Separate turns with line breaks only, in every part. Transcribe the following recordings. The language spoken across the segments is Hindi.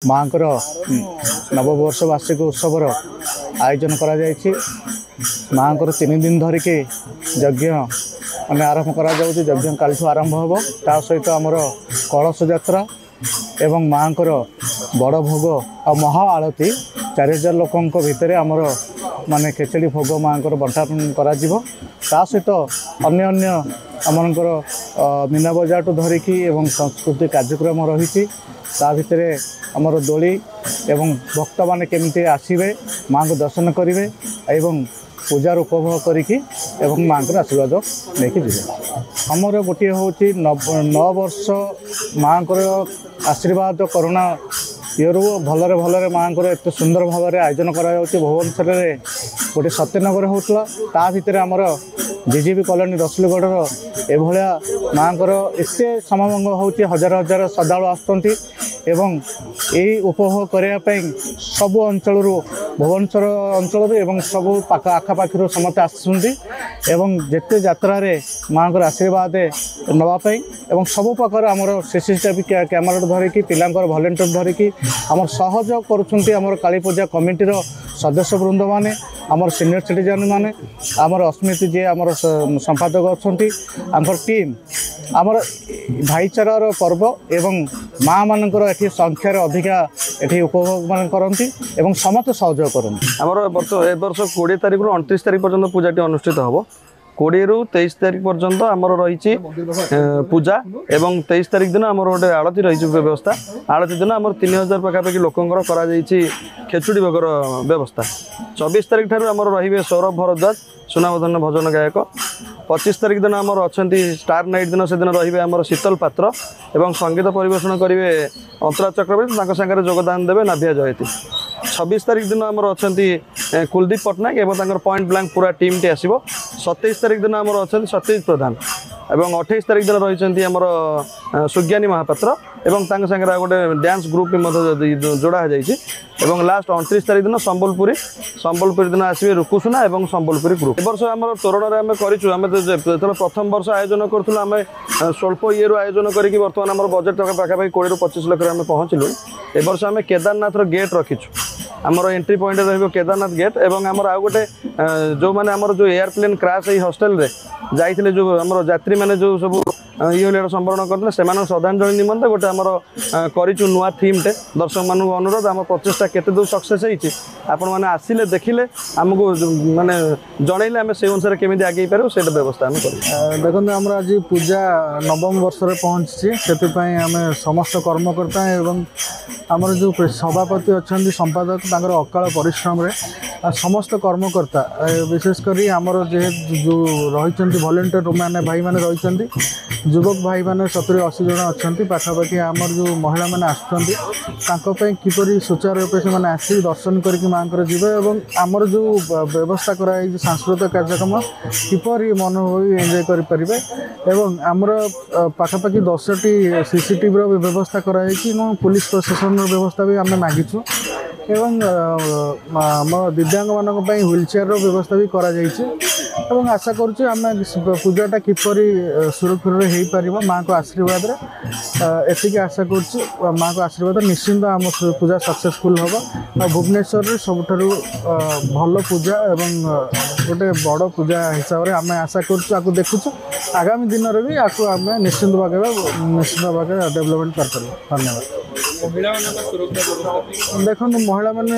माँ नववर्ष वार्षिक उत्सवर आयोजन करा माँ 3 दिन धरिकी यज्ञ मैंने आरंभ करा यज्ञ काल आरंभ हम ता सहित आमर कलश यात्रा एवं माँ बड़ भोग और महा आरती 4000 लोकों भितर आमर माने खेचड़ी भोग माँ बंटन करा सहित अन्य अन्य आमर मीना बजार टू धरिकी एवं सांस्कृतिक कार्यक्रम रही ता भितर आमर दोली एवं भक्त माने केमती आसवे माँ को दर्शन करेंगे एवं पूजार उपभोग करके माँ को आशीर्वाद लेकिन जीवे आमर गोटे हूँ 9 वर्ष माँ को आशीर्वाद करुणा येरु भलरे भलरे माँ को एत सुंदर भाव में आयोजन कर भुवनेश्वर में गोटे सत्यनगर होता ता भितर आमर जेजेबी कॉलोनी रसुलगढ़ एभलिया माँ को एत समागम हो हजार हजार श्रद्धा आसुँच एवं यही उपभोग करने सबु अंचल भुवनेश्वर अंचल एवं सबू आखापाखी समस्त आसुँच जिते यात्रा माँ को आशीर्वाद नापी सबु प्रकार आमर सीसीटीवी कैमेरा धरिकी पिला भलेंटियर धरिकी आम सहयोग करुँच कालीपूजा कमिटीर सदस्य वृंद मैंने आमर सीनियर सिटीजन मैंने आमर अस्मिति जी आमर संपादक अच्छा टीम आमर भाईचारार पर्व एवं माँ मानकर ये संख्यार अधिका ये उपभोग मान करती समस्त सहयोग करती
आमर वर्ष 20 तारीख रु 29 तारीख पर्यंत पूजाटी अनुष्ठित हम 20 रु 23 तारीख पर्यंत आमर रही पूजा एवं 23 तारीख दिन आमर गोटे आरती रही व्यवस्था आरती दिन आमर 3000 पाखापाखि लोकंर खेचुड़ी भोगर व्यवस्था 24 तारीख ठार आमर रही सौरभ भरद्वाज सुनामधन्य भजन गायक 25 तारीख दिन आमर अच्छा स्टार नाइट दिन से दिन रही आमर शीतल पात्र एवं संगीत परिवेषण करेंगे अंतरा चक्रवर्ती सागर योगदान देवे नाभिया जयती 26 तारीख दिन आमर अच्छा कुलदीप पट्टनायक एवं पॉइंट ब्लैंक पूरा टीम टी आसो 27 तारीख दिन आमर अच्छा सतीश प्रधान एवं 28 तारीख दिन रही आमर सुज्ञानी महापात्र एवं सागर गोटे डांस ग्रुप भी जोड़ा एवं लास्ट 29 तारीख दिन संबलपुरी दिन आसवे रुकुसुना एवं संबलपुरी ग्रुप वर्ष आम तोरण में करें प्रथम वर्ष आयोजन करूँ आम स्वल्प ये आयोजन करके बर्तमान आम बजेट पाखापाखि 20 रु 25 लाख में पहुँचलु ए वर्ष आम केदारनाथ गेट रखीचु आमर एंट्री पॉइंट रही केदारनाथ गेट एवं आमर आउ गोटे जो मैंने आमर जो एयरप्लेन क्रैश है हॉस्टल रे जाइए जो आमर यात्री मैंने जो सब ये संवरण करते से श्रद्धांजलि निमंते गोटे आमर करूँ नुआ थीमटे दर्शक मान अनुरोध आम प्रचेषा केते दूर सक्सेस होती आपण मैंने आसिले देखिले आमको माने जनइले आम से अनुसार केमी आगे पार से व्यवस्था आम कर
देखो आम आज पूजा 9म वर्ष में पहुँची से आम समस्त कर्मकर्ता एवं आमर जो सभापति अच्छा संपादक अकाल परिश्रम रे समस्त कर्मकर्ता विशेषकर आमर जो रही भलेंटियर मैंने भाई मैंने रही युवक भाई मैंने 70-80 जन अच्छा पाखापाखि आमर जो महिला मैंने आसपरी किपरि सुचारू रूप से मैंने आसी दर्शन करके माँ जीवे और आमर जो व्यवस्था कराई सांस्कृतिक कार्यक्रम किपरि मन हो एंजॉय करें एवं आमर पाखापाखि 10टी सीसीटीवी व्यवस्था कराई पुलिस प्रशासन व्यवस्था भी आम मागिचु एवं आम दिव्यांग मानक व्हील चेयर व्यवस्था भी करा आशा करें पूजाटा किपरि सुरक्षित हो पार माँ को आशीर्वाद एतिक आशा कर माँ को आशीर्वाद निश्चिंत आम पूजा सक्सेसफुल हम और भुवनेश्वर सबुठारु भल पूजा एवं गोटे बड़ पूजा हिसाब से आम आशा कर देखु आगामी दिन में भी आपको आम निश्चिंत भाग डेवलपमेंट कर धन्यवाद देखो महिला मैंने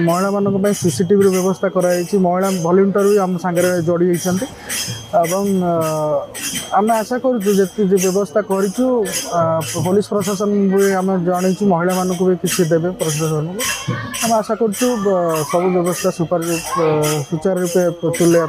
महिला मान सीसीटीवी व्यवस्था कराई महिला भलेंटियर भी आम सागर जोड़ी होती आम आशा करुँ व्यवस्था करूँ पुलिस प्रशासन भी आम जन महिला मानक भी किसी देवे प्रशासन को आम आशा करूँ सब व्यवस्था सुचारू रूपे तुलैया।